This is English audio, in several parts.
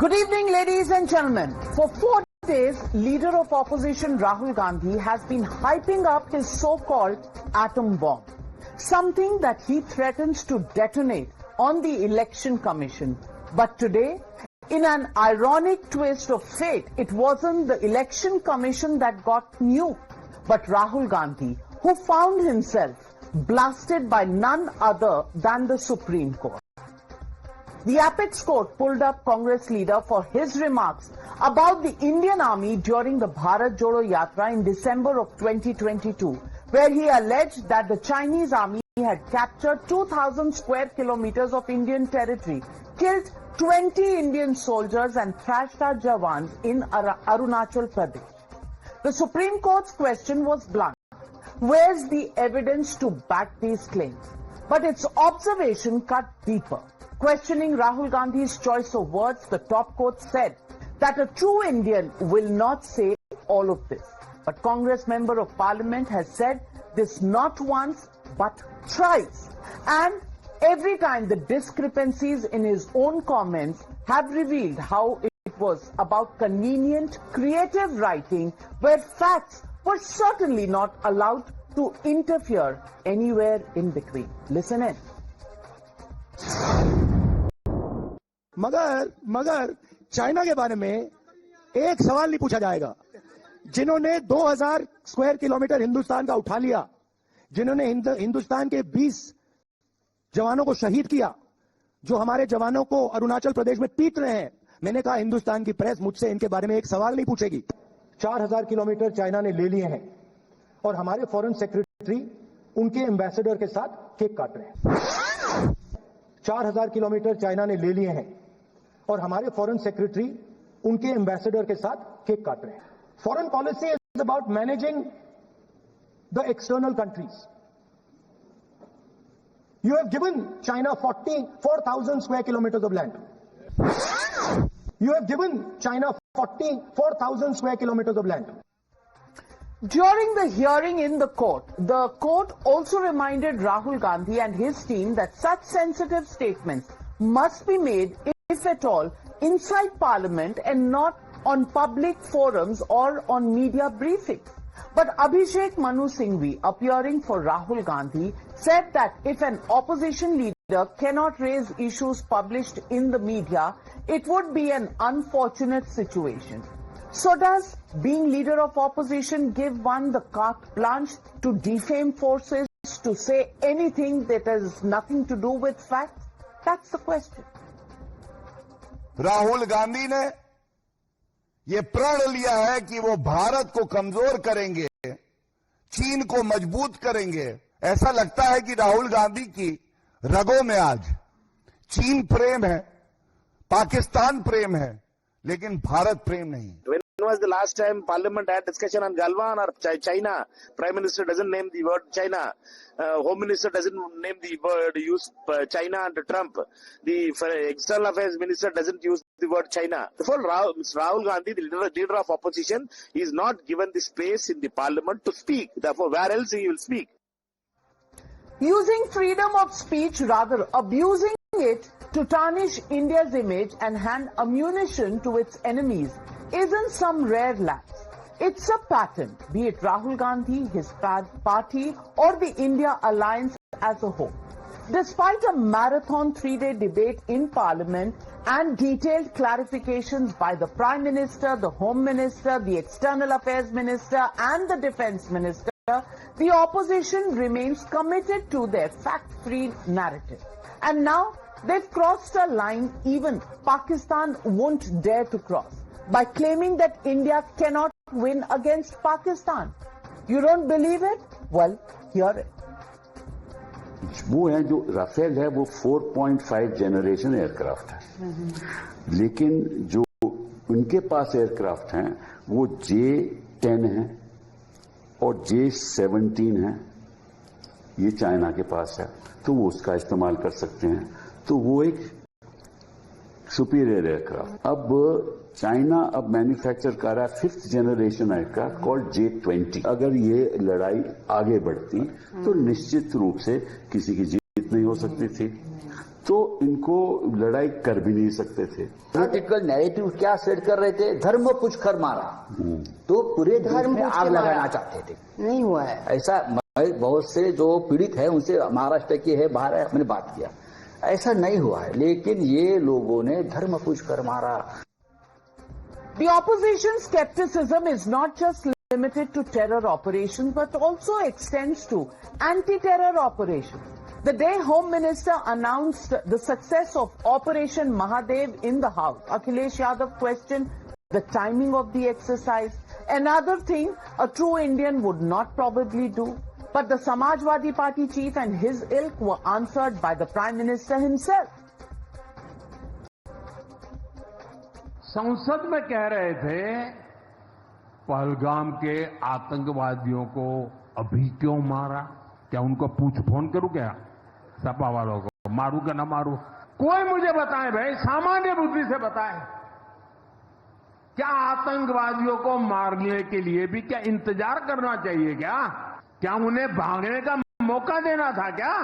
Good evening, ladies and gentlemen. For 4 days, leader of opposition Rahul Gandhi has been hyping up his so-called atom bomb, something that he threatens to detonate on the election commission. But today, in an ironic twist of fate, it wasn't the election commission that got nuked, but Rahul Gandhi, who found himself blasted by none other than the Supreme Court. The apex court pulled up Congress leader for his remarks about the Indian army during the Bharat Jodo Yatra in December of 2022, where he alleged that the Chinese army had captured 2,000 square kilometers of Indian territory, killed 20 Indian soldiers and thrashed our jawans in Arunachal Pradesh. The Supreme Court's question was blunt. Where's the evidence to back these claims? But its observation cut deeper. Questioning Rahul Gandhi's choice of words, the top court said that a true Indian will not say all of this. But Congress member of parliament has said this not once but thrice. And every time the discrepancies in his own comments have revealed how it was about convenient, creative writing where facts were certainly not allowed to interfere anywhere in between. Listen in. मगर China के बारे में एक सवाल नहीं पूछा जाएगा। जिन्होंने 2000 स्क्वायर किलोमीटर हिंदुस्तान का उठा लिया, जिन्होंने हिंदुस्तान के 20 जवानों को शहीद किया, जो हमारे जवानों को अरुणाचल प्रदेश में पीट रहे हैं, मैंने कहा हिंदुस्तान की प्रेस मुझसे इनके बारे में एक सवाल नहीं पूछेगी। 4000 किलोमीटर चाइना ने ले लिए हैं और हमारे फॉरेन सेक्रेटरी उनके एम्बेसडर के साथ केक काट रहे हैं। 4000 किलोमीटर चाइना ने ले लिए हैं और हमारे फॉरेन सेक्रेटरी उनके एम्बेसडर के साथ केक काट रहे हैं। Foreign policy is about managing the external countries. You have given China 44,000 square kilometers of land. You have given China 44,000 square kilometers of land. During the hearing in the court also reminded Rahul Gandhi and his team that such sensitive statements must be made, if at all, inside Parliament and not on public forums or on media briefings. But Abhishek Manu Singhvi, appearing for Rahul Gandhi, said that if an opposition leader cannot raise issues published in the media, it would be an unfortunate situation. So does being leader of opposition give one the carte blanche to defame forces, to say anything that has nothing to do with facts? That's the question. Rahul Gandhi ने ये प्रण लिया है कि वो भारत को कमजोर करेंगे, चीन को मजबूत करेंगे। ऐसा लगता है कि राहुल गांधी की रगों में आज चीन प्रेम है, पाकिस्तान प्रेम है, लेकिन भारत प्रेम नहीं। When was the last time Parliament had discussion on Galwan or China? Prime Minister doesn't name the word China. Home Minister doesn't name the word use China under Trump. The External Affairs Minister doesn't use the word China. Therefore, Rahul Gandhi, the leader of opposition, is not given the space in the Parliament to speak. Therefore, where else he will speak? Using freedom of speech, rather abusing it to tarnish India's image and hand ammunition to its enemies isn't some rare lapse. It's a pattern, be it Rahul Gandhi, his party, or the India alliance as a whole. Despite a marathon 3-day debate in Parliament and detailed clarifications by the Prime Minister, the Home Minister, the External Affairs Minister, and the Defence Minister, the opposition remains committed to their fact-free narrative. And now they've crossed a line even Pakistan won't dare to cross, by claiming that India cannot win against Pakistan. You don't believe it? Well, hear it. वो है जो Rafale है वो 4.5 generation aircraft है, लेकिन जो उनके पास aircraft हैं वो J-10 है और J-17 है, ये चाइना के पास है, तो वो उसका इस्तेमाल कर सकते हैं। तो वो एक सुपीरियर एयरक्राफ्ट। अब चाइना अब मैन्युफैक्चर कर रहा है 5th generation aircraft called J-20। अगर ये लड़ाई आगे बढ़ती तो निश्चित रूप से किसी की जीत नहीं हो सकती थी। तो इनको लड़ाई कर भी नहीं सकते थे। पॉलिटिकल नैरेटिव क्या सेट कर रहे थे? धर्म पूछकर मारा, तो पूरे धर्म में आग लगाना चाहते थे। नहीं हुआ है ऐसा। बहुत से जो पीड़ित है उनसे, महाराष्ट्र के है, बाहर है, मैंने बात किया, ऐसा नहीं हुआ है। लेकिन ये लोगों ने धर्म पूछकर मारा। The opposition skepticism is not just limited to terror operations but also extends to anti-terror operations. The day Home Minister announced the success of Operation Mahadev in the House, Akhilesh Yadav questioned the timing of the exercise. Another thing a true Indian would not probably do. But the Samajwadi Party chief and his ilk were answered by the Prime Minister himself. संसद में कह रहे थे पहलगाम के आतंकवादियों को अभी क्यों मारा? क्या उनको पूछ फोन करूं? क्या सपा वालों को मारू क्या ना मारू? कोई मुझे बताए भाई, सामान्य बुद्धि से बताए, क्या आतंकवादियों को मारने के लिए भी क्या इंतजार करना चाहिए? क्या उन्हें भागने का मौका देना था क्या?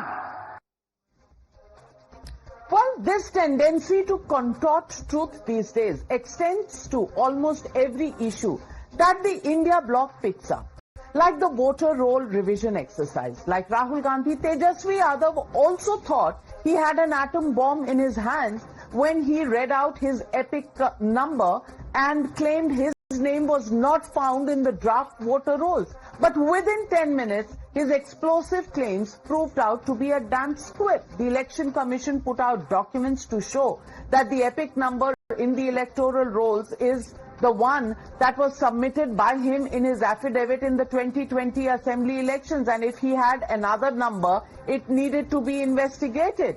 Well, this tendency to contort truth these days extends to almost every issue that the India bloc picks up. Like the voter roll revision exercise. Like Rahul Gandhi, Tejaswi Yadav also thought he had an atom bomb in his hands when he read out his epic number and claimed his name was not found in the draft voter rolls. But within 10 minutes, his explosive claims proved out to be a damn squib. The Election Commission put out documents to show that the epic number in the electoral rolls is the one that was submitted by him in his affidavit in the 2020 assembly elections, and if he had another number, it needed to be investigated.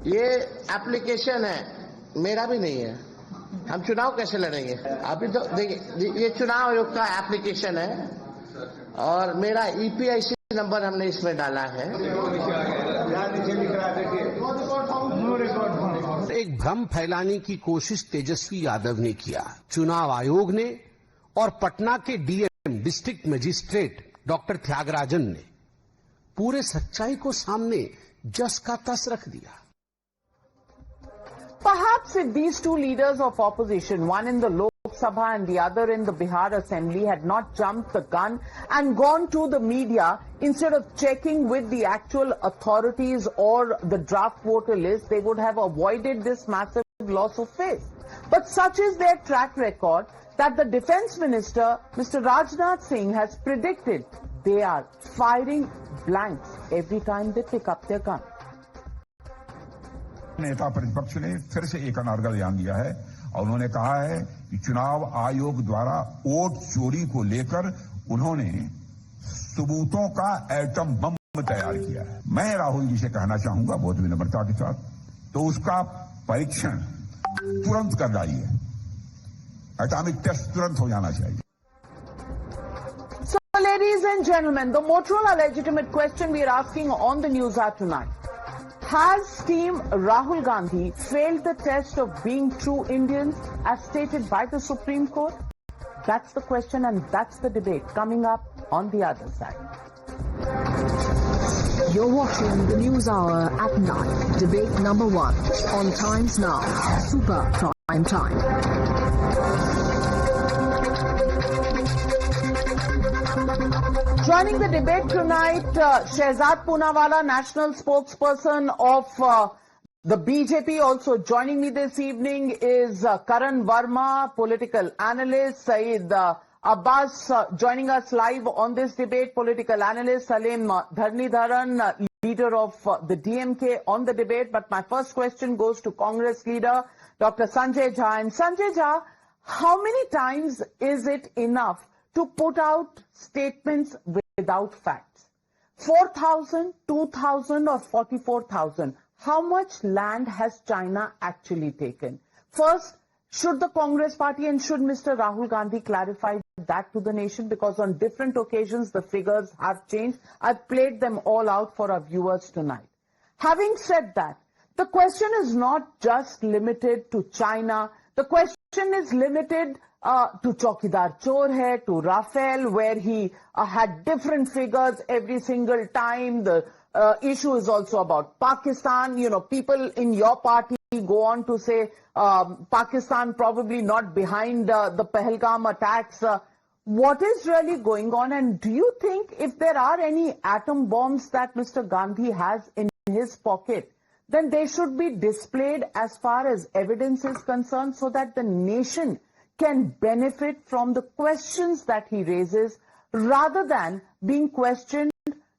ये application है, मेरा भी नहीं है। हम चुनाव कैसे लड़ेंगे? अभी तो देखिए, ये चुनाव आयोग का एप्लीकेशन है और मेरा ईपीआईसी नंबर हमने इसमें डाला है। एक भ्रम फैलाने की कोशिश तेजस्वी यादव ने किया। चुनाव आयोग ने और पटना के DM district magistrate doctor Tyagarajan ने पूरे सच्चाई को सामने जस का तस रख दिया। Perhaps if these two leaders of opposition, one in the Lok Sabha and the other in the Bihar Assembly, had not jumped the gun and gone to the media instead of checking with the actual authorities or the draft voter list, they would have avoided this massive loss of face. But such is their track record that the Defence Minister, Mr. Rajnath Singh, has predicted they are firing blanks every time they pick up their gun. नेता प्रतिपक्ष ने फिर से एक अनार्गल बयान दिया है और उन्होंने कहा है कि चुनाव आयोग द्वारा वोट चोरी को लेकर उन्होंने सबूतों का एटम बम तैयार किया है। मैं राहुल जी से कहना चाहूंगा बहुत विनम्रता के साथ, तो उसका परीक्षण तुरंत कर डालिए। एटॉमिक टेस्ट तुरंत हो जाना चाहिए। So, ladies and gentlemen, the Motorola legitimate question we are asking on the NewsHour tonight. Has Team Rahul Gandhi failed the test of being true Indians as stated by the Supreme Court? That's the question and that's the debate coming up on the other side. You're watching the NewsHour at 9, debate number 1 on Times Now, Super Prime Time. Joining the debate tonight, Shehzad Poonawala, national spokesperson of the BJP. Also joining me this evening is Karan Verma, political analyst. Saeed Abbas joining us live on this debate, political analyst. Salim Dharnidharan, leader of the DMK on the debate. But my first question goes to Congress leader Dr. Sanjay Jha. And Sanjay Jha, how many times is it enough to put out statements without facts? 4,000, 2,000 or 44,000? How much land has China actually taken? First, should the Congress party and should Mr. Rahul Gandhi clarify that to the nation? Because on different occasions the figures have changed. I've played them all out for our viewers tonight. Having said that, the question is not just limited to China. The question is limited to Chaukidar Chor Hai, to Rafael, where he had different figures every single time. The issue is also about Pakistan. You know, people in your party go on to say Pakistan probably not behind the Pahalgam attacks. What is really going on? And do you think if there are any atom bombs that Mr. Gandhi has in his pocket, then they should be displayed as far as evidence is concerned so that the nation can benefit from the questions that he raises rather than being questioned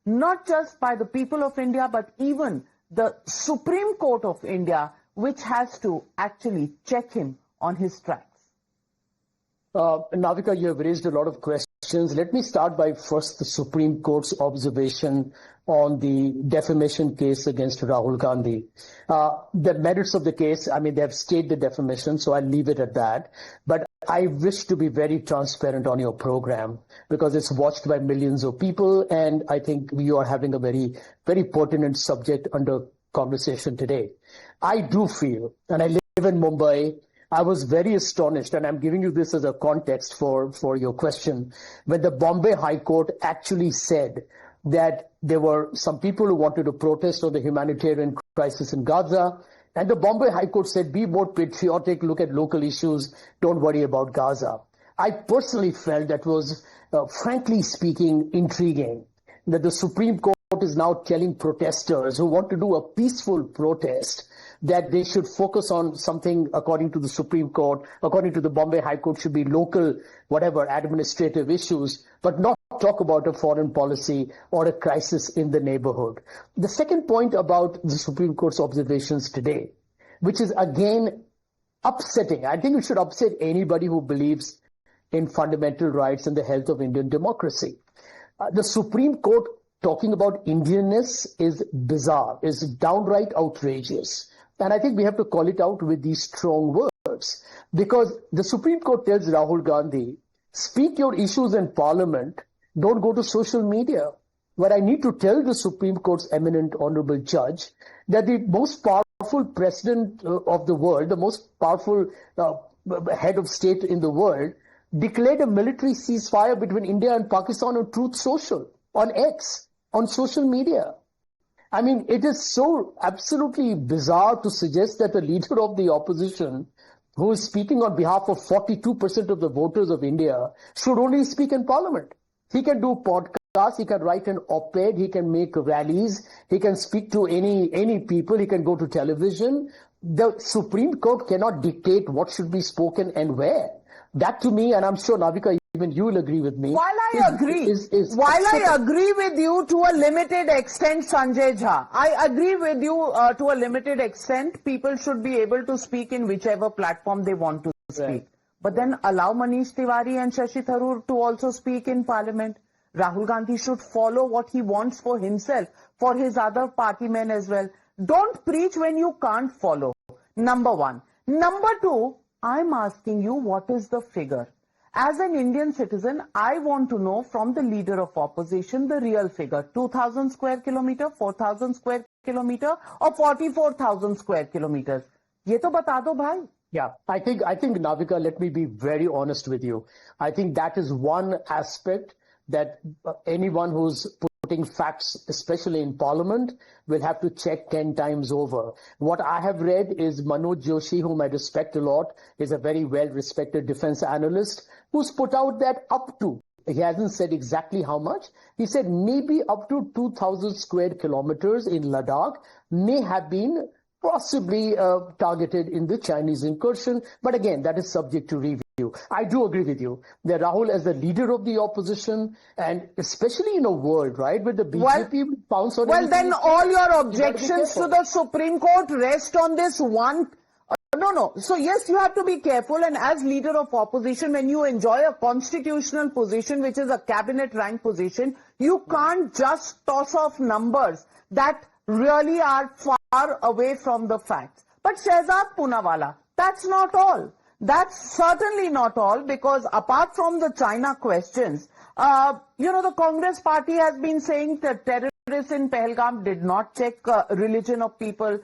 not just by the people of India but even the Supreme Court of India, which has to actually check him on his tracks? Navika, you have raised a lot of questions. Let me start by first the Supreme Court's observation on the defamation case against Rahul Gandhi. The merits of the case, I mean, they have stayed the defamation, so I'll leave it at that. But I wish to be very transparent on your program because it's watched by millions of people, and I think you are having a very, very pertinent subject under conversation today. I do feel, and I live in Mumbai, I was very astonished, and I'm giving you this as a context for your question, when the Bombay High Court actually said that there were some people who wanted to protest on the humanitarian crisis in Gaza, and the Bombay High Court said, be more patriotic, look at local issues, don't worry about Gaza. I personally felt that was, frankly speaking, intriguing, that the Supreme Court is now telling protesters who want to do a peaceful protest that they should focus on something, according to the Supreme Court, according to the Bombay High Court, should be local, whatever, administrative issues, but not talk about a foreign policy or a crisis in the neighborhood. The second point about the Supreme Court's observations today, which is again upsetting. I think it should upset anybody who believes in fundamental rights and the health of Indian democracy. The Supreme Court talking about Indianness is bizarre, is downright outrageous. And I think we have to call it out with these strong words, because the Supreme Court tells Rahul Gandhi, speak your issues in parliament, don't go to social media. But I need to tell the Supreme Court's eminent honorable judge that the most powerful president of the world, the most powerful head of state in the world, declared a military ceasefire between India and Pakistan on Truth Social, on X, on social media. I mean, it is so absolutely bizarre to suggest that the leader of the opposition, who is speaking on behalf of 42% of the voters of India, should only speak in parliament. He can do podcasts, he can write an op-ed, he can make rallies, he can speak to any people, he can go to television. The Supreme Court cannot dictate what should be spoken and where. That to me, and I'm sure Navika, even you will agree with me. While I agree with you to a limited extent, Sanjay Jha, I agree with you to a limited extent. People should be able to speak in whichever platform they want to speak. Right. But then allow Manish Tiwari and Shashi Tharoor to also speak in parliament. Rahul Gandhi should follow what he wants for himself, for his other party men as well. Don't preach when you can't follow. Number one. Number two, I'm asking you, what is the figure? As an Indian citizen, I want to know from the leader of opposition the real figure. 2,000 square kilometer, 4,000 square kilometer or 44,000 square kilometers. Ye to bata do bhai. Yeah, I think Navika, let me be very honest with you. I think that is one aspect that anyone who's putting facts, especially in parliament, will have to check 10 times over. What I have read is Manoj Joshi, whom I respect a lot, is a very well-respected defense analyst, who's put out that up to, he hasn't said exactly how much, he said maybe up to 2,000 square kilometers in Ladakh may have been possibly targeted in the Chinese incursion. But again, that is subject to review. I do agree with you that Rahul, as the leader of the opposition, and especially in a world, right, where the BJP pounds on well, then all your objections to the Supreme Court rest on this one. No. So yes, you have to be careful. And as leader of opposition, when you enjoy a constitutional position, which is a cabinet rank position, you can't just toss off numbers that really are far away from the facts. But Shehzad Poonawalla, that's not all. That's certainly not all, because apart from the China questions, the Congress party has been saying that terrorists in Pahalgam did not check religion of people.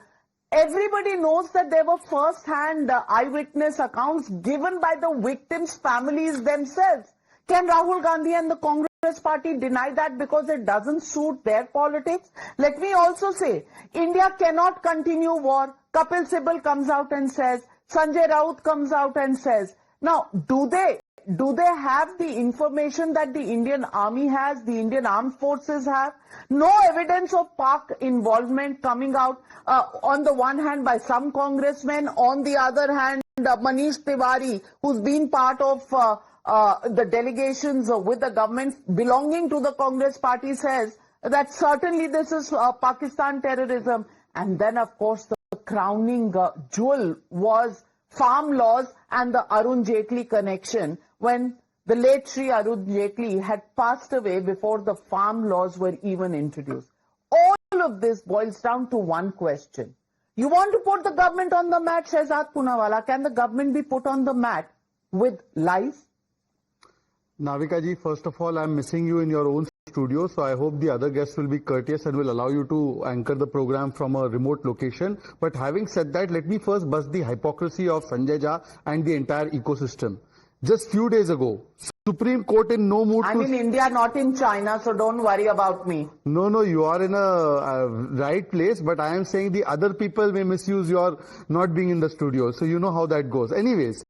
Everybody knows that there were first-hand eyewitness accounts given by the victims' families themselves. Can Rahul Gandhi and the Congress party deny that because it doesn't suit their politics? Let me also say, India cannot continue war. Kapil Sibal comes out and says, Sanjay Raut comes out and says. Now, do they have the information that the Indian army has, the Indian armed forces have? No evidence of Pak involvement coming out on the one hand by some congressmen, on the other hand Manish Tiwari, who's been part of the delegations with the government belonging to the Congress party, says that certainly this is Pakistan terrorism. And then of course the crowning jewel was farm laws and the Arun Jaitley connection, when the late Shri Arun Jaitley had passed away before the farm laws were even introduced. All of this boils down to one question. You want to put the government on the mat, Shehzad Poonawalla. Can the government be put on the mat with lies? Navika ji, first of all, I'm missing you in your own studio, so I hope the other guests will be courteous and will allow you to anchor the program from a remote location. But having said that, let me first bust the hypocrisy of Sanjay Jha and the entire ecosystem. Just few days ago, Supreme Court in no mood I'm in India, not in China, so don't worry about me. No, you are in a right place, but I am saying the other people may misuse your not being in the studio, so you know how that goes. Anyways,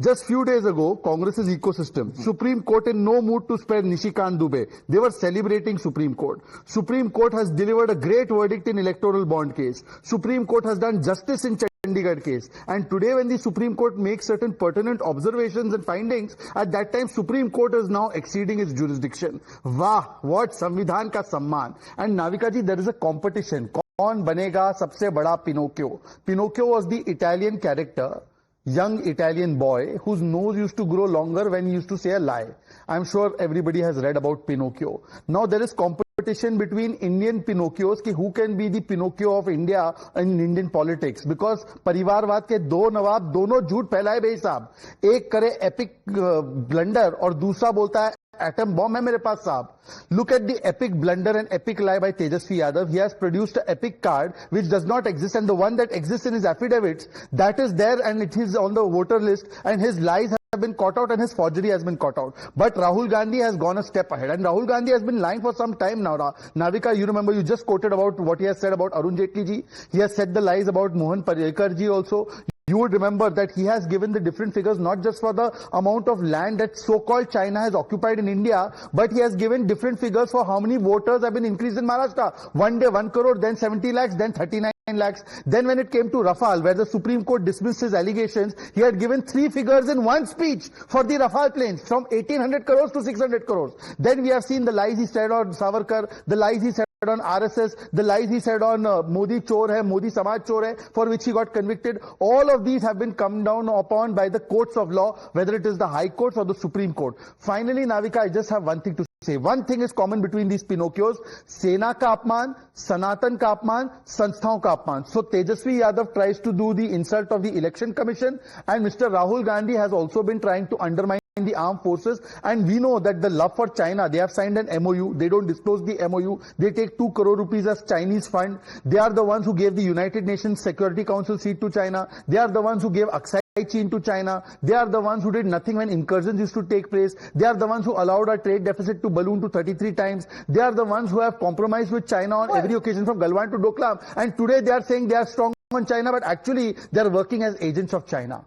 just few days ago, Congress's ecosystem, Supreme Court in no mood to spare Nishikant Dubey. They were celebrating Supreme Court. Supreme Court has delivered a great verdict in electoral bond case. Supreme Court has done justice in I.N.D.I.A case. And today when the Supreme Court makes certain pertinent observations and findings, at that time Supreme Court is now exceeding its jurisdiction. Wah, what Samvidhan ka samman. And Navika ji, there is a competition. Kaun banega sabse bada Pinocchio? Pinocchio was the Italian character, young Italian boy whose nose used to grow longer when he used to say a lie. I'm sure everybody has read about Pinocchio. Now there is competition between Indian Pinocchios ki who can be the Pinocchio of India in Indian politics, because परिवारवाद के दो नवाब दोनों झूठ फैलाए भाई साहब. एक करे एपिक ब्लंडर और दूसरा बोलता है atom bomb hai mere paas saab. Look at the epic blunder and epic lie by Tejaswi Yadav. He has produced an epic card which does not exist, and the one that exists in his affidavits, that is there and it is on the voter list, and his lies have been caught out and his forgery has been caught out. But Rahul Gandhi has gone a step ahead, and Rahul Gandhi has been lying for some time now. Navika, you remember, you just quoted about what he has said about Arun Jaitley ji. He has said the lies about Mohan Parrikar ji also. You would remember that he has given the different figures not just for the amount of land that so-called China has occupied in India, but he has given different figures for how many voters have been increased in Maharashtra. One day 1 crore, then 70 lakhs, then 39 lakhs. Then when it came to Rafale, where the Supreme Court dismissed his allegations, he had given 3 figures in one speech for the Rafale planes, from 1800 crores to 600 crores. Then we have seen the lies he said on Savarkar, the lies he said on RSS, the lies he said on Modi chor hai, Modi Samaj chor hai, for which he got convicted. All of these have been come down upon by the courts of law, whether it is the High Courts or the Supreme Court. Finally, Navika, I just have one thing to say. One thing is common between these Pinocchios: Sena ka apman, Sanatan ka apman, Sansthaon ka apman. So Tejaswi Yadav tries to do the insult of the Election Commission, and Mr. Rahul Gandhi has also been trying to undermine the armed forces. And we know that the love for China, they have signed an MOU. They don't disclose the MOU. They take 2 crore rupees as Chinese fund. They are the ones who gave the United Nations Security Council seat to China. They are the ones who gave Aksai Chin to China. They are the ones who did nothing when incursions used to take place. They are the ones who allowed our trade deficit to balloon to 33 times. They are the ones who have compromised with China on every occasion, from Galwan to Doklam. And today they are saying they are strong on China, but actually they are working as agents of China.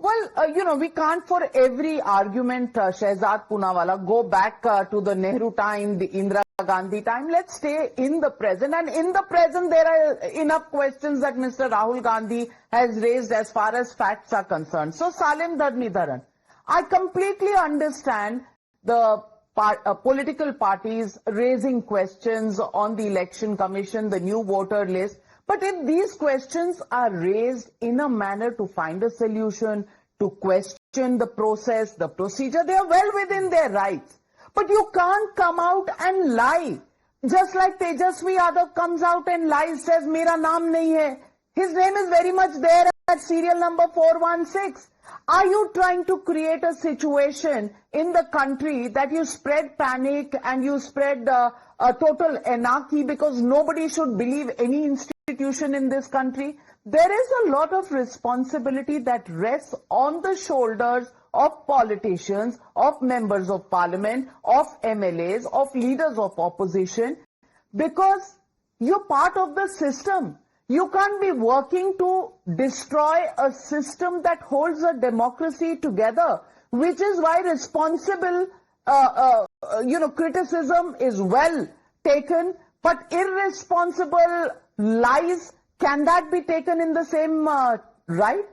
Well, we can't for every argument, Shehzad Poonawalla, go back to the Nehru time, the Indira Gandhi time. Let's stay in the present. And in the present, there are enough questions that Mr. Rahul Gandhi has raised as far as facts are concerned. So, Salim Dharnidharan, I completely understand the political parties raising questions on the Election Commission, the new voter list. But if these questions are raised in a manner to find a solution, to question the process, the procedure, they are well within their rights. But you can't come out and lie. Just like Tejaswi Yadav comes out and lies, says, Mera naam nahi hai. His name is very much there at serial number 416. Are you trying to create a situation in the country that you spread panic and you spread a total anarchy because nobody should believe any institution in this country? There is a lot of responsibility that rests on the shoulders of politicians, of members of parliament, of MLAs, of leaders of opposition, because you're part of the system. You can't be working to destroy a system that holds a democracy together, which is why responsible, criticism is well taken, but irresponsible lies, can that be taken in the same right?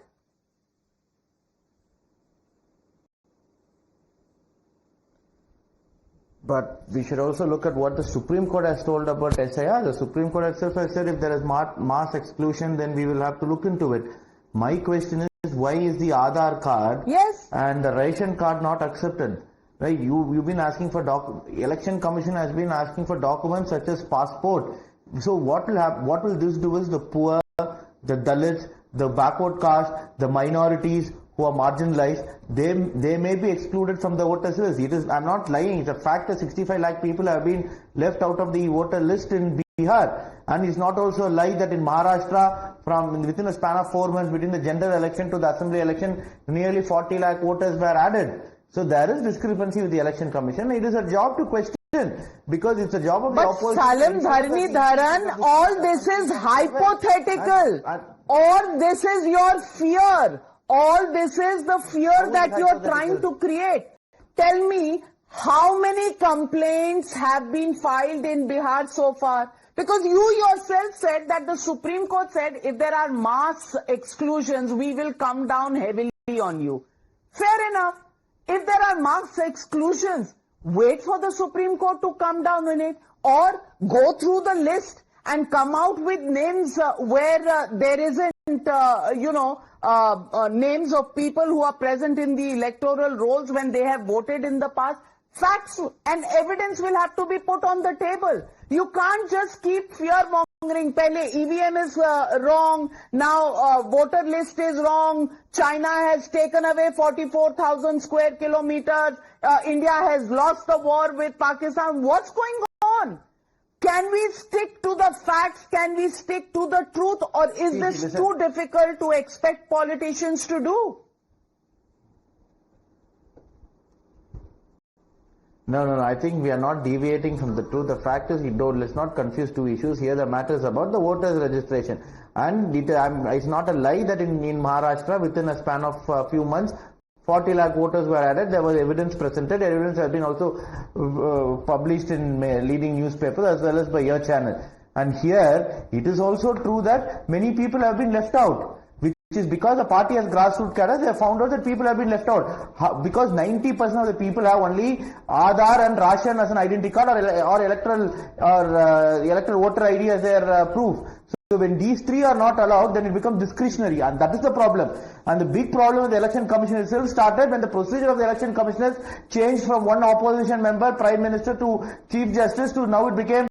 But we should also look at what the Supreme Court has told about SIR. The Supreme Court itself has said if there is mass exclusion, then we will have to look into it. My question is, why is the Aadhaar card and the ration card not accepted? Right? You've been asking for Election Commission has been asking for documents such as passport. So what will happen? What will this do is the poor, the Dalits, the backward caste, the minorities who are marginalized, they may be excluded from the voter list. I'm not lying. It's a fact that 65 lakh people have been left out of the voter list in Bihar. And it's not also a lie that in Maharashtra, within a span of 4 months, between the general election to the assembly election, nearly 40 lakh voters were added. So there is discrepancy with the election commission. It is a job to question, because it's a job of the opposition. But Salim Dharmi Dharan, all this is hypothetical. Or this is your fear. All this is the fear that you are trying to create. Tell me, how many complaints have been filed in Bihar so far? Because you yourself said that the Supreme Court said if there are mass exclusions, we will come down heavily on you. Fair enough. If there are mass exclusions, wait for the Supreme Court to come down on it, or go through the list and come out with names where there isn't, names of people who are present in the electoral rolls when they have voted in the past. Facts and evidence will have to be put on the table. You can't just keep fear-mongering. Pehle EVM is wrong, now voter list is wrong, China has taken away 44,000 square kilometers, India has lost the war with Pakistan. What's going on? Can we stick to the facts? Can we stick to the truth? Or is this too difficult to expect politicians to do? No. I think we are not deviating from the truth. The fact is, let's not confuse two issues. Here the matter is about the voters registration. And it's not a lie that in Maharashtra, within a span of a few months, 40 lakh voters were added. There was evidence presented. Evidence has been also published in leading newspapers as well as by your channel. And here, it is also true that many people have been left out, which is because the party has grassroots cadres. They have found out that people have been left out. Because 90% of the people have only Aadhaar and ration as an identity card, or electoral voter ID as their proof. So when these three are not allowed, then it becomes discretionary, and that is the problem. And the big problem with the election commission itself started when the procedure of the election commissioners changed from one opposition member, prime minister, to chief justice, to now it became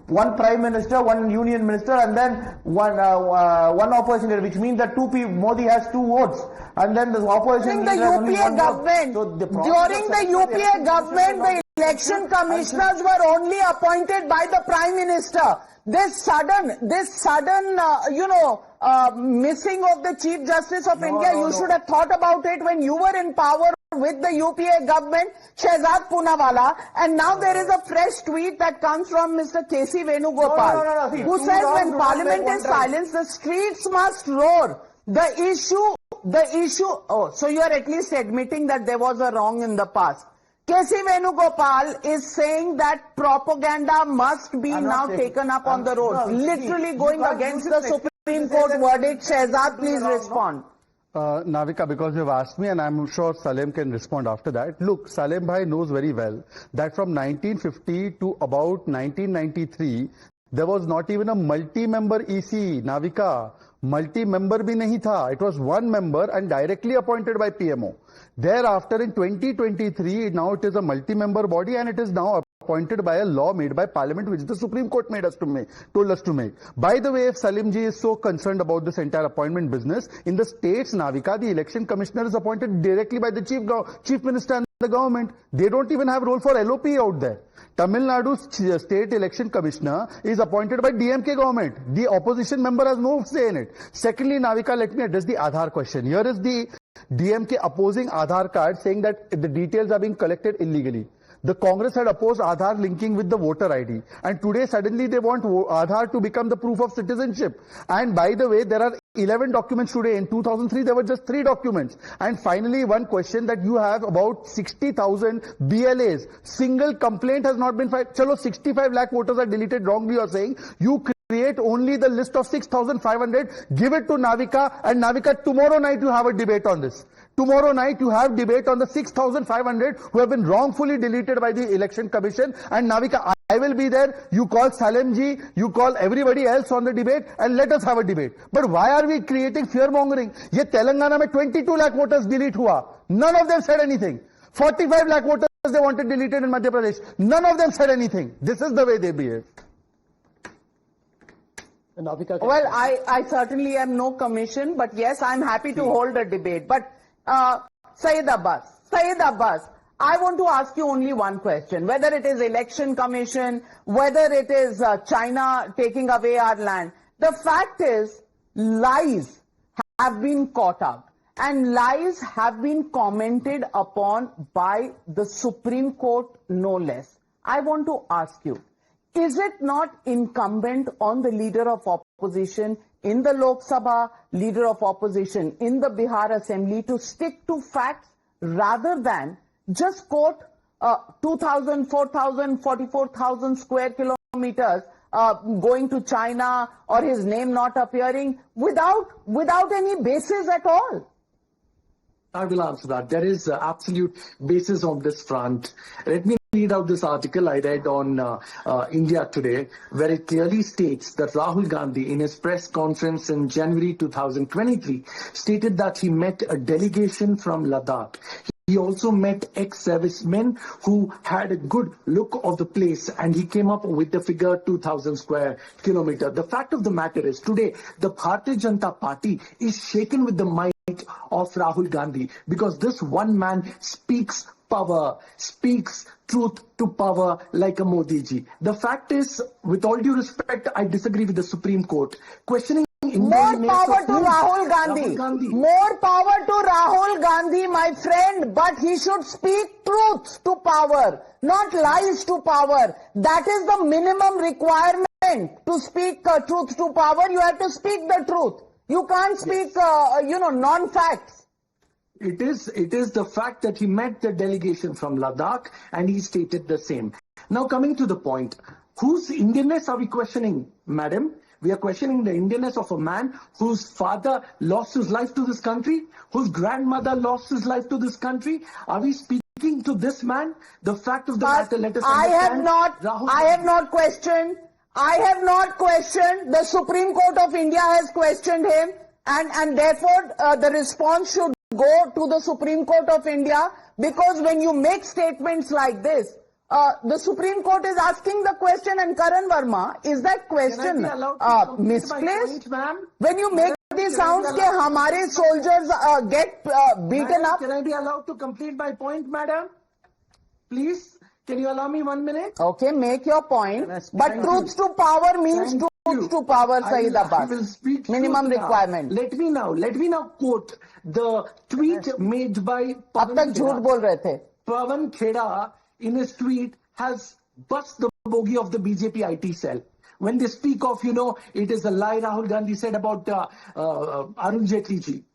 one prime minister, one union minister, and then one opposition leader, which means that Modi has 2 votes, and then the opposition leader has only 1 vote. So during the UPA government, the election commissioners were only appointed by the prime minister. This sudden, missing of the Chief Justice of India, you should have thought about it when you were in power with the UPA government, Shehzad Poonawala, and now there is a fresh tweet that comes from Mr. K.C. Venugopal, who says when Parliament is silent, the streets must roar. So you are at least admitting that there was a wrong in the past. K.C. Venugopal is saying that propaganda must be now taken up on the road, literally going against the Supreme Court verdict. Shehzad, please respond. Navika, because you've asked me, and I'm sure Salim can respond after that. Look, Salim Bhai knows very well that from 1950 to about 1993, there was not even a multi-member EC, Navika. Multi-member bhi nahi tha. It was one member and directly appointed by PMO. Thereafter, in 2023, now it is a multi-member body, and it is now appointed by a law made by Parliament, which the Supreme Court told us to make. By the way, if Salim ji is so concerned about this entire appointment business, in the states, Navika, the election commissioner is appointed directly by the chief minister and the government. They don't even have role for LOP out there. Tamil Nadu's state election commissioner is appointed by DMK government. The opposition member has no say in it. Secondly, Navika, let me address the Aadhaar question. Here is the DMK opposing Aadhaar card, saying that the details are being collected illegally. The Congress had opposed Aadhaar linking with the voter ID. And today suddenly they want Aadhaar to become the proof of citizenship. And by the way, there are 11 documents today. In 2003, there were just 3 documents. And finally, one question that you have about 60,000 BLAs. Single complaint has not been filed. Chalo, 65 lakh voters are deleted wrongly, you are saying. You create only the list of 6,500, give it to Navika, and Navika, tomorrow night you have a debate on this. Tomorrow night you have debate on the 6,500 who have been wrongfully deleted by the Election Commission, and Navika, I will be there. You call Salemji, you call everybody else on the debate, and let us have a debate. But why are we creating fear-mongering? Ye Telangana mein 22 lakh voters delete hua. None of them said anything. 45 lakh voters they wanted deleted in Madhya Pradesh. None of them said anything. This is the way they behave. Well, I certainly am no commission, but yes, I'm happy to hold a debate. But Syed Abbas, I want to ask you only one question. Whether it is Election Commission, whether it is China taking away our land, the fact is lies have been caught up and lies have been commented upon by the Supreme Court no less. I want to ask you, is it not incumbent on the leader of opposition in the Lok Sabha, leader of opposition in the Bihar Assembly to stick to facts rather than just quote 2,000, 4,000, 44,000 square kilometers going to China or his name not appearing without any basis at all? I will answer that. There is absolute basis on this front. Let me read out this article I read on India Today, where it clearly states that Rahul Gandhi, in his press conference in January 2023, stated that he met a delegation from Ladakh. He also met ex-servicemen who had a good look of the place, and he came up with the figure 2,000 square kilometer. The fact of the matter is, today, the Bharatiya Janata Party is shaken with the might of Rahul Gandhi, because this one man speaks power, speaks truth to power like a Modi ji. The fact is, with all due respect, I disagree with the Supreme Court. Questioning more power to Rahul Gandhi. More power to Rahul Gandhi, my friend, but he should speak truth to power, not lies to power. That is the minimum requirement to speak truth to power. You have to speak the truth. You can't speak, non-facts. It is the fact that he met the delegation from Ladakh and he stated the same. Now coming to the point, whose Indianness are we questioning, madam? We are questioning the Indianness of a man whose father lost his life to this country, whose grandmother lost his life to this country. Are we speaking to this man? The fact of the matter, let us understand. I have not questioned. The Supreme Court of India has questioned him, and therefore the response should go to the Supreme Court of India, because when you make statements like this, the Supreme Court is asking the question, and Karan Verma, is that question misplaced? When you make these sounds that hamare soldiers get beaten up. Can I be allowed to complete my point, madam? Please, can you allow me 1 minute? Okay, make your point. But truth to power means truth to power, Syed Abbas. I will speak minimum requirement. Let me now quote the tweet made by Pawan Kheda. In his tweet, has bust the bogie of the BJP IT cell. When they speak of, it is a lie Rahul Gandhi said about Arun Jaitley ji.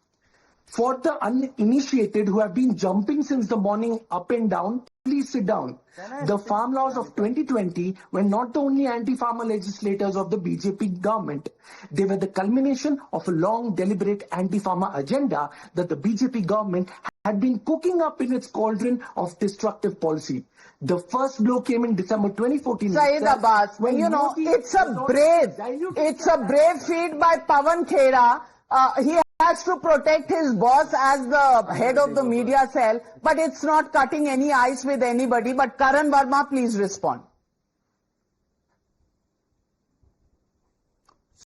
For the uninitiated who have been jumping since the morning up and down, please sit down. The farm laws of 2020 were not the only anti-farmer legislators of the BJP government. They were the culmination of a long, deliberate anti-farmer agenda that the BJP government had been cooking up in its cauldron of destructive policy. The first blow came in December 2014. Syed Abbas, it's a brave feat by Pawan Kheda. He has to protect his boss as the head of the media cell, but it's not cutting any ice with anybody. But Karan Verma, please respond.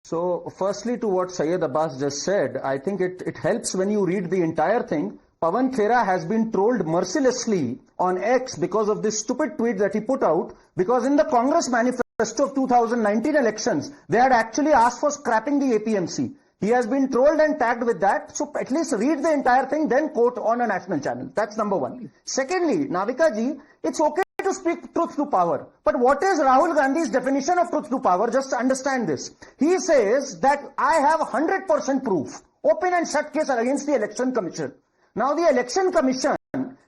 So, firstly, to what Syed Abbas just said, I think it helps when you read the entire thing. Pawan Khera has been trolled mercilessly on X because of this stupid tweet that he put out, because in the Congress manifesto of 2019 elections, they had actually asked for scrapping the APMC. He has been trolled and tagged with that. So at least read the entire thing, then quote on a national channel. That's number one. Secondly, Navika ji, it's okay to speak truth to power. But what is Rahul Gandhi's definition of truth to power? Just understand this. He says that I have 100% proof. Open and shut case against the Election Commission. Now the Election Commission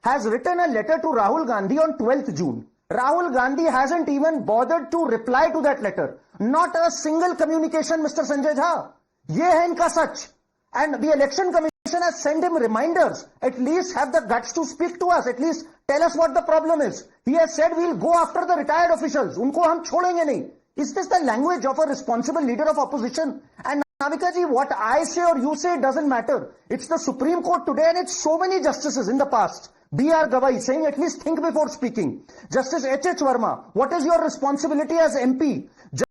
has written a letter to Rahul Gandhi on 12th June. Rahul Gandhi hasn't even bothered to reply to that letter. Not a single communication, Mr. Sanjay Jha. Ye hai inka sach. And the Election Commission has sent him reminders. At least have the guts to speak to us. At least tell us what the problem is. He has said we'll go after the retired officials. Unko hum chhodenge nahi. Is this the language of a responsible leader of opposition? And Navika ji, what I say or you say doesn't matter. It's the Supreme Court today and it's so many justices in the past. B.R. Gavai saying at least think before speaking. Justice H.H. Verma, what is your responsibility as MP?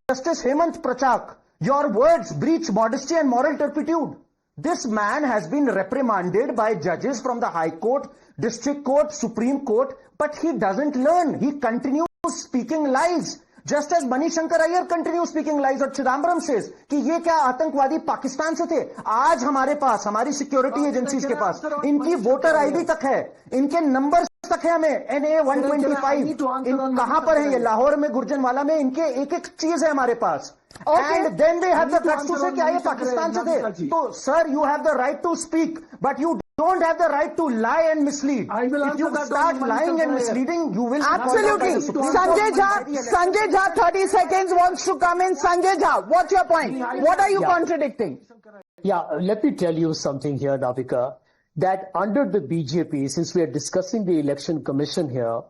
Justice Hemant Prachak, your words breach modesty and moral turpitude. This man has been reprimanded by judges from the High Court, District Court, Supreme Court, but he doesn't learn. He continues speaking lies. Just as Mani Shankar Iyer continues speaking lies और Chidambaram says कि ये क्या आतंकवादी पाकिस्तान से थे, आज हमारे पास, हमारी सिक्योरिटी एजेंसीज के पास इनकी वोटर आईडी तक है, इनके नंबर्स तक है, हमें NA 125 कहां पर है, ये लाहौर में गुर्जनवाला में इनके एक एक चीज है हमारे पास. And then they have the guts to say कि ये पाकिस्तान से थे. So sir, you have the right to speak, but you don't have the right to lie and mislead. If you start lying and misleading, you will absolutely. Sanjay Jha, 30 seconds wants to come in. Sanjay Jha, what's your point? What are you contradicting? Yeah, let me tell you something here, Navika, that under the BJP, since we are discussing the Election Commission here,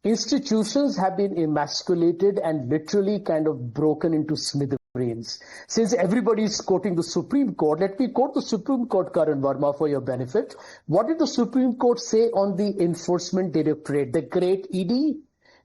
institutions have been emasculated and literally kind of broken into smithereens. Since everybody is quoting the Supreme Court, let me quote the Supreme Court, Karan Verma, for your benefit. What did the Supreme Court say on the Enforcement Directorate, the great ED?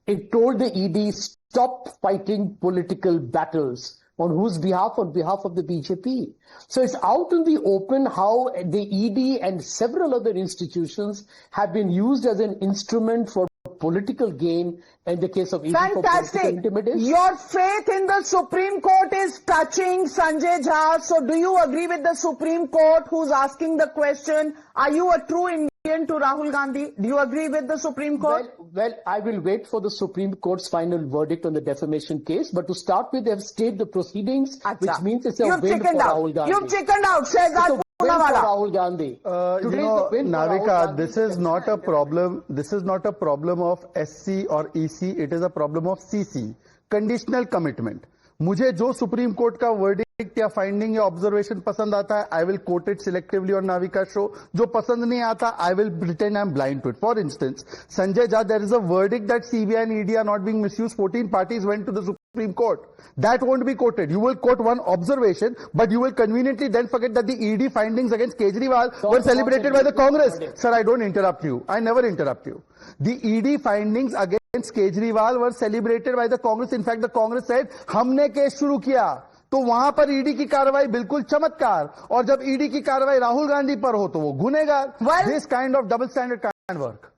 It told the ED, stop fighting political battles. On whose behalf? On behalf of the BJP. So it's out in the open how the ED and several other institutions have been used as an instrument for political gain in the case of ED. Fantastic. For intimidation. Your faith in the Supreme Court is touching, Sanjay Jha. So do you agree with the Supreme Court who's asking the question, are you a true Indian to Rahul Gandhi? Do you agree with the Supreme Court? Well, I will wait for the Supreme Court's final verdict on the defamation case. But to start with, they have stayed the proceedings, which means it's a win for Rahul Gandhi. You've chickened out, Shehzad Poonawala. Rahul Gandhi. Navika, this is not a problem. This is not a problem of SC or EC. It is a problem of CC. Conditional commitment. मुझे जो supreme court का verdict या finding या observation पसंद आता है, I will quote it selectively on Navika show. जो पसंद नहीं आता, I will pretend I am blind to it. For instance, Sanjay Jha, there is a verdict that CBI and ED are not being misused. 14 parties went to the Supreme Court. That won't be quoted. You will quote one observation, but you will conveniently then forget that the ED findings against Kejriwal were celebrated by the Congress. Sir, I don't interrupt you. I never interrupt you. The ED findings against Kejriwal were celebrated by the Congress. In fact, the Congress said, हमने case शुरू किया. तो वहां पर ED की कार्रवाई बिल्कुल चमत्कार, और जब ईडी की कार्रवाई राहुल गांधी पर हो तो वो गुनेगार. This kind of double standard can't work.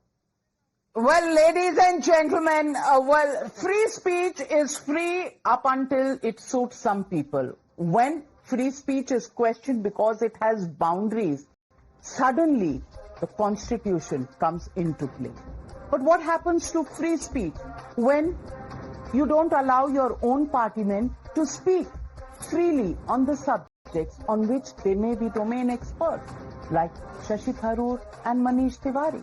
Well, ladies and gentlemen, free speech is free up until it suits some people. When free speech is questioned because it has boundaries, suddenly the Constitution comes into play. But what happens to free speech when you don't allow your own partymen to speak freely on the subjects on which they may be domain experts, like Shashi Tharoor and Manish Tiwari?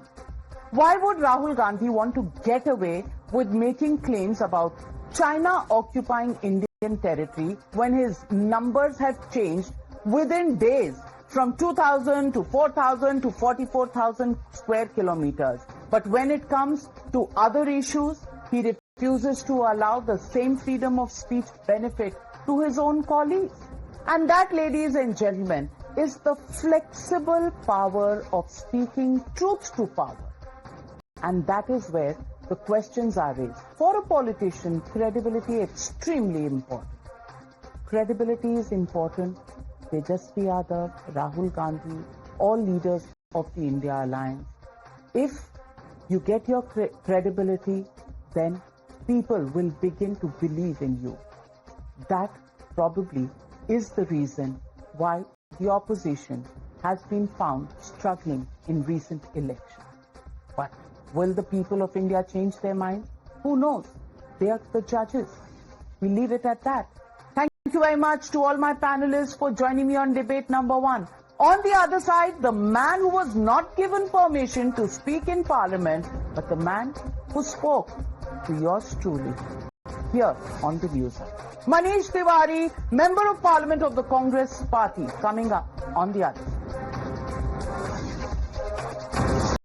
Why would Rahul Gandhi want to get away with making claims about China occupying Indian territory when his numbers have changed within days from 2,000 to 4,000 to 44,000 square kilometers? But when it comes to other issues, he refuses to allow the same freedom of speech benefit to his own colleagues. And that, ladies and gentlemen, is the flexible power of speaking truth to power. And that is where the questions are raised. For a politician, credibility is extremely important. Credibility is important. Tejaswi Yadav, Rahul Gandhi, all leaders of the India Alliance. If you get your credibility, then people will begin to believe in you. That probably is the reason why the opposition has been found struggling in recent elections. But will the people of India change their mind? Who knows? They are the judges. We leave it at that. Thank you very much to all my panelists for joining me on debate number 1. On the other side, the man who was not given permission to speak in Parliament, but the man who spoke to yours truly here on the news. Manish Tiwari, Member of Parliament of the Congress Party, coming up on the other side.